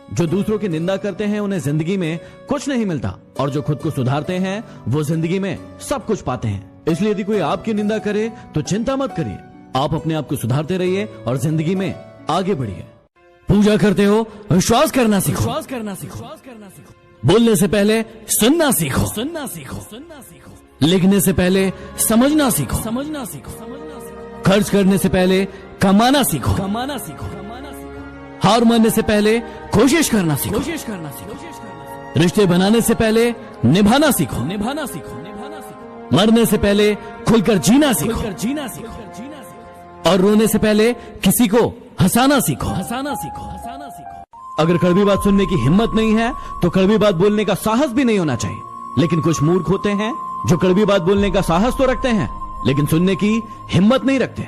जो दूसरों की निंदा करते हैं उन्हें जिंदगी में कुछ नहीं मिलता, और जो खुद को सुधारते हैं वो जिंदगी में सब कुछ पाते हैं। इसलिए यदि कोई आपकी निंदा करे तो चिंता मत करिए, आप अपने आप को सुधारते रहिए और जिंदगी में आगे बढ़िए। पूजा करते हो विश्वास करना सीखो, विश्वास करना सीखो, बोलने से पहले सुनना सीखो, सुनना सीखो, सुनना सीखो। लिखने से पहले समझना सीखो, समझना सीखो। खर्च करने से पहले कमाना सीखो, कमाना सीखो। हार मानने से पहले कोशिश करना सीखो, कोशिश करना सीखो। रिश्ते बनाने से पहले निभाना सीखो, निभाना सीखो। मरने से पहले खुलकर जीना सीखो, जीना सीखो। और रोने से पहले किसी को हंसाना सीखो, हंसाना सीखो, हंसाना सीखो। अगर कड़वी बात सुनने की हिम्मत नहीं है तो कड़वी बात बोलने का साहस भी नहीं होना चाहिए। लेकिन कुछ मूर्ख होते हैं जो कड़वी बात बोलने का साहस तो रखते हैं लेकिन सुनने की हिम्मत नहीं रखते।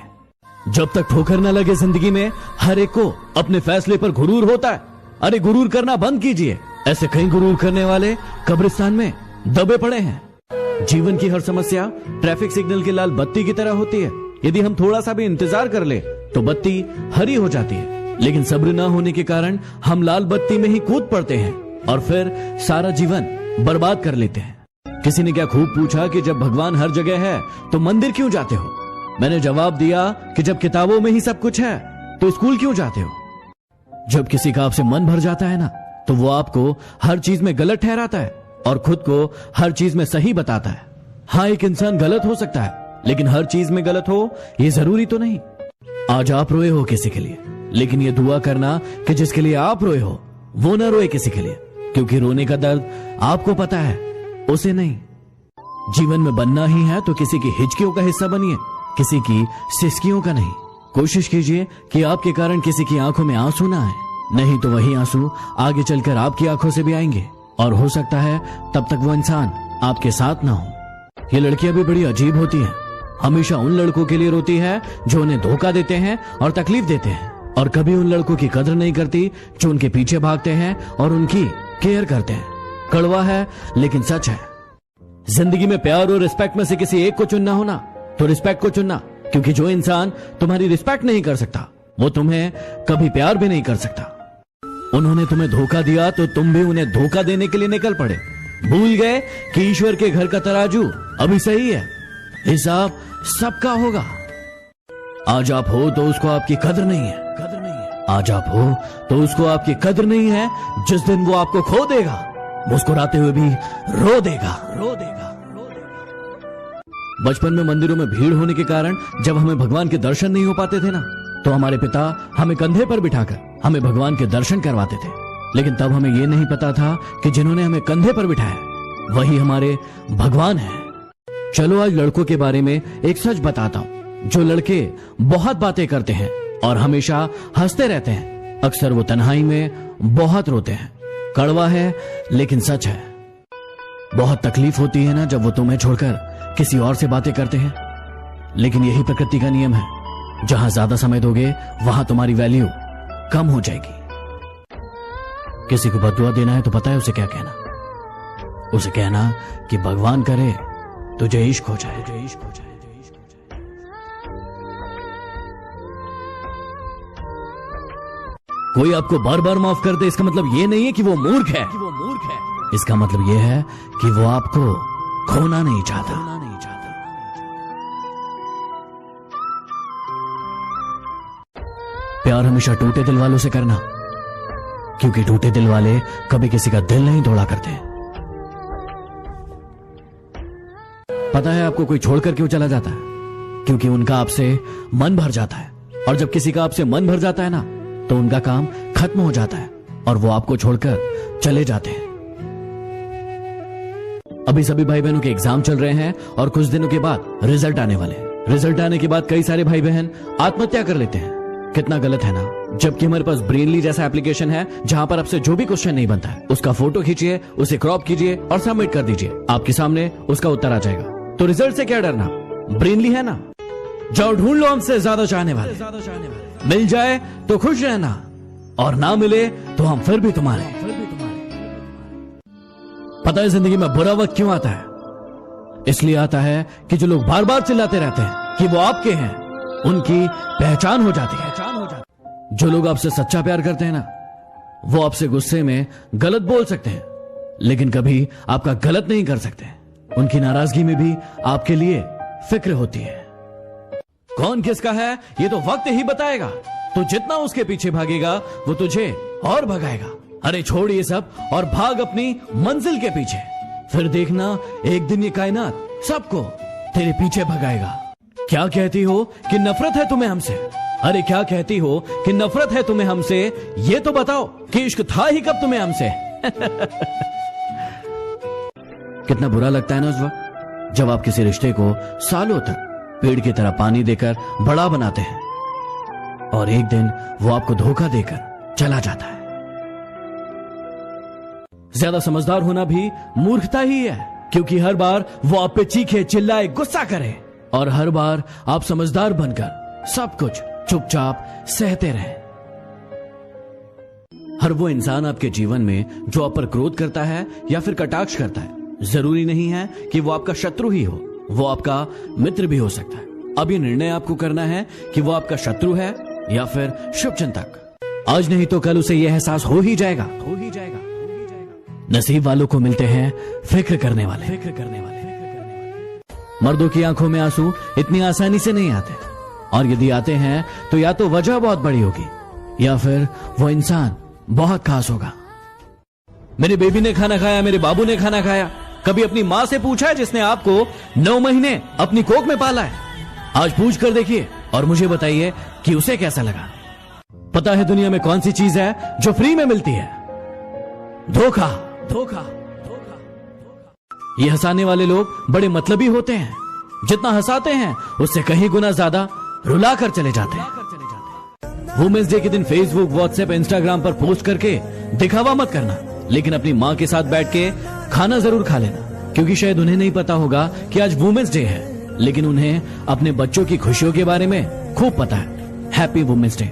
जब तक ठोकर न लगे जिंदगी में, हर एक को अपने फैसले पर गुरूर होता है। अरे गुरूर करना बंद कीजिए, ऐसे कई गुरूर करने वाले कब्रिस्तान में दबे पड़े हैं। जीवन की हर समस्या ट्रैफिक सिग्नल की लाल बत्ती की तरह होती है। यदि हम थोड़ा सा भी इंतजार कर ले तो बत्ती हरी हो जाती है, लेकिन सब्र न होने के कारण हम लाल बत्ती में ही कूद पड़ते हैं और फिर सारा जीवन बर्बाद कर लेते हैं। किसी ने क्या खूब पूछा कि जब भगवान हर जगह है तो मंदिर क्यों जाते हो? मैंने जवाब दिया कि जब किताबों में ही सब कुछ है तो स्कूल क्यों जाते हो? जब किसी का आपसे मन भर जाता है ना तो वो आपको हर चीज में गलत ठहराता है और खुद को हर चीज में सही बताता है। हाँ, एक इंसान गलत हो सकता है लेकिन हर चीज में गलत हो ये जरूरी तो नहीं। आज आप रोए हो किसी के लिए, लेकिन ये दुआ करना कि जिसके लिए आप रोए हो वो ना रोए किसी के लिए, क्योंकि रोने का दर्द आपको पता है, उसे नहीं। जीवन में बनना ही है तो किसी की हिचकियों का हिस्सा बनिए, किसी की सिसकियों का नहीं। कोशिश कीजिए कि आपके कारण किसी की आंखों में आंसू ना आए, नहीं तो वही आंसू आगे चलकर आपकी आंखों से भी आएंगे और हो सकता है तब तक वो इंसान आपके साथ ना हो। ये लड़कियां भी बड़ी अजीब होती हैं, हमेशा उन लड़कों के लिए रोती है जो उन्हें धोखा देते हैं और तकलीफ देते हैं, और कभी उन लड़कों की कदर नहीं करती जो उनके पीछे भागते हैं और उनकी केयर करते हैं। कड़वा है लेकिन सच है। जिंदगी में प्यार और रिस्पेक्ट में से किसी एक को चुनना हो ना तो रिस्पेक्ट को चुनना, क्योंकि जो इंसान तुम्हारी रिस्पेक्ट नहीं कर सकता वो तुम्हें कभी प्यार भी नहीं कर सकता। उन्होंने तुम्हें धोखा दिया तो तुम भी उन्हें धोखा देने के लिए निकल पड़े। भूल गए कि ईश्वर के घर का तराजू अभी सही है, हिसाब सबका होगा। आज आप हो तो उसको आपकी कदर नहीं है, कदर नहीं है। आज आप हो तो उसको आपकी कदर नहीं है। जिस दिन वो आपको खो देगा मुस्कुराते हुए भी रो देगा, रो देगा। बचपन में मंदिरों में भीड़ होने के कारण जब हमें भगवान के दर्शन नहीं हो पाते थे ना तो हमारे पिता हमें कंधे पर बिठाकर हमें भगवान के दर्शन करवाते थे। लेकिन तब हमें यह नहीं पता था कि जिन्होंने हमें कंधे पर बिठाया वही हमारे भगवान हैं। चलो आज लड़कों के बारे में एक सच बताता हूं। जो लड़के बहुत बातें करते हैं और हमेशा हंसते रहते हैं, अक्सर वो तन्हाई में बहुत रोते हैं। कड़वा है लेकिन सच है। बहुत तकलीफ होती है ना जब वो तुम्हें छोड़कर किसी और से बातें करते हैं, लेकिन यही प्रकृति का नियम है। जहां ज्यादा समय दोगे वहां तुम्हारी वैल्यू कम हो जाएगी। किसी को बददुआ देना है तो पता है उसे क्या कहना? उसे कहना कि भगवान करे तुझे इश्क हो जाए, तुझे इश्क हो जाए। कोई आपको बार बार माफ कर दे इसका मतलब ये नहीं है कि वो मूर्ख है, इसका मतलब ये है कि वो आपको खोना नहीं चाहता। प्यार हमेशा टूटे दिल वालों से करना, क्योंकि टूटे दिल वाले कभी किसी का दिल नहीं तोड़ा करते। पता है आपको कोई छोड़कर क्यों चला जाता है? क्योंकि उनका आपसे मन भर जाता है, और जब किसी का आपसे मन भर जाता है ना तो उनका काम खत्म हो जाता है और वो आपको छोड़कर चले जाते हैं। अभी सभी भाई बहनों के एग्जाम चल रहे हैं और कुछ दिनों के बाद रिजल्ट आने वाले हैं। रिजल्ट आने के बाद कई सारे भाई बहन आत्महत्या कर लेते हैं। कितना गलत है ना। जबकि हमारे पास ब्रेनली जैसा एप्लीकेशन है जहां पर आपसे जो भी क्वेश्चन नहीं बनता है उसका फोटो खींचिए, उसे क्रॉप कीजिए और सबमिट कर दीजिए, आपके सामने उसका उत्तर आ जाएगा। तो रिजल्ट से क्या डरना, ब्रेनली है ना। जाओ ढूंढ लो हमसे ज्यादा चाहने वाले, मिल जाए तो खुश रहना और ना मिले तो हम फिर भी तुम्हारे। पता है जिंदगी में बुरा वक्त क्यों आता है? इसलिए आता है कि जो लोग बार बार चिल्लाते रहते हैं कि वो आपके हैं, उनकी पहचान हो जाती है। जो लोग आपसे सच्चा प्यार करते हैं ना वो आपसे गुस्से में गलत बोल सकते हैं, लेकिन कभी आपका गलत नहीं कर सकते। उनकी नाराजगी में भी आपके लिए फिक्र होती है। कौन किसका है ये तो वक्त ही बताएगा। तू जितना उसके पीछे भागेगा वो तुझे और भगाएगा। अरे छोड़ ये सब और भाग अपनी मंजिल के पीछे। फिर देखना एक दिन ये कायनात सबको तेरे पीछे भगाएगा। क्या कहती हो कि नफरत है तुम्हें हमसे? अरे क्या कहती हो कि नफरत है तुम्हें हमसे? ये तो बताओ कि इश्क था ही कब तुम्हें हमसे? कितना बुरा लगता है ना उस वक्त जब आप किसी रिश्ते को सालों तक पेड़ की तरह पानी देकर बड़ा बनाते हैं और एक दिन वो आपको धोखा देकर चला जाता है। ज्यादा समझदार होना भी मूर्खता ही है, क्योंकि हर बार वो आप पे चीखे चिल्लाए गुस्सा करे और हर बार आप समझदार बनकर सब कुछ चुपचाप सहते रहे। हर वो इंसान आपके जीवन में जो आप पर क्रोध करता है या फिर कटाक्ष करता है, जरूरी नहीं है कि वो आपका शत्रु ही हो, वो आपका मित्र भी हो सकता है। अब ये निर्णय आपको करना है कि वो आपका शत्रु है या फिर शुभचिंतक। आज नहीं तो कल उसे यह एहसास हो ही जाएगा। नसीब वालों को मिलते हैं फिक्र करने वाले। मर्दों की आंखों में आंसू इतनी आसानी से नहीं आते, और यदि आते हैं तो या तो वजह बहुत बड़ी होगी या फिर वो इंसान बहुत खास होगा। मेरे बेबी ने खाना खाया, मेरे बाबू ने खाना खाया। कभी अपनी माँ से पूछा है जिसने आपको 9 महीने अपनी कोख में पाला है? आज पूछ कर देखिए और मुझे बताइए कि उसे कैसा लगा। पता है दुनिया में कौन सी चीज है जो फ्री में मिलती है? धोखा। ये हंसाने वाले लोग बड़े मतलबी होते हैं। जितना हंसाते हैं उससे कहीं गुना ज्यादा रुला कर चले जाते हैं। वुमेन्स डे के दिन फेसबुक, व्हाट्सएप, इंस्टाग्राम पर पोस्ट करके दिखावा मत करना, लेकिन अपनी माँ के साथ बैठ के खाना जरूर खा लेना, क्योंकि शायद उन्हें नहीं पता होगा कि आज वुमेन्स डे है, लेकिन उन्हें अपने बच्चों की खुशियों के बारे में खूब पता है। Happy women's day.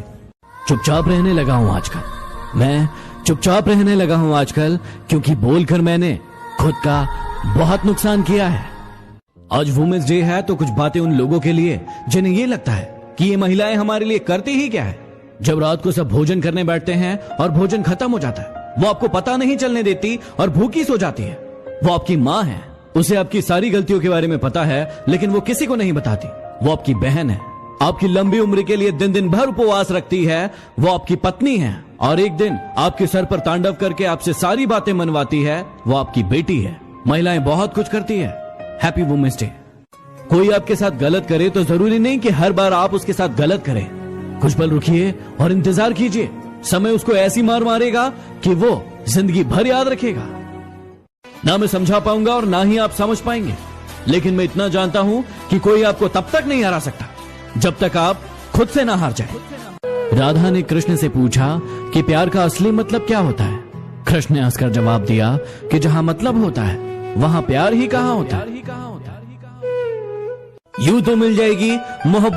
चुपचाप रहने लगा हूं आजकल। मैं चुपचाप रहने लगा हूं आजकल, क्योंकि बोलकर मैंने खुद का बहुत नुकसान किया है। आज वुमेन्स डे है तो कुछ बातें उन लोगों के लिए जिन्हें ये लगता है कि ये महिलाएं हमारे लिए करती ही क्या है। जब रात को सब भोजन करने बैठते हैं और भोजन खत्म हो जाता है, वो आपको पता नहीं चलने देती और भूखी सो जाती है। वो आपकी माँ है, उसे आपकी सारी गलतियों के बारे में पता है, लेकिन वो किसी को नहीं बताती। वो आपकी बहन है, आपकी लंबी उम्र के लिए दिन दिन भर उपवास रखती है। वो आपकी पत्नी है और एक दिन आपके सर पर तांडव करके आपसे सारी बातें मनवाती है। वो आपकी बेटी है। महिलाएं बहुत कुछ करती है। Happy women's day. कोई आपके साथ गलत करे तो जरूरी नहीं कि हर बार आप उसके साथ गलत करें। कुछ पल रुकिए और इंतजार कीजिए। समय उसको ऐसी मार मारेगा कि वो जिंदगी भर याद रखेगा। ना मैं समझा पाऊंगा और ना ही आप समझ पाएंगे, लेकिन मैं इतना जानता हूं कि कोई आपको तब तक नहीं हरा सकता जब तक आप खुद से ना हार जाए। राधा ने कृष्ण से पूछा कि प्यार का असली मतलब क्या होता है। कृष्ण ने हंसकर जवाब दिया कि जहां मतलब होता है वहां प्यार ही कहां होता है। यूं तो मिल जाएगी मोहब्बत।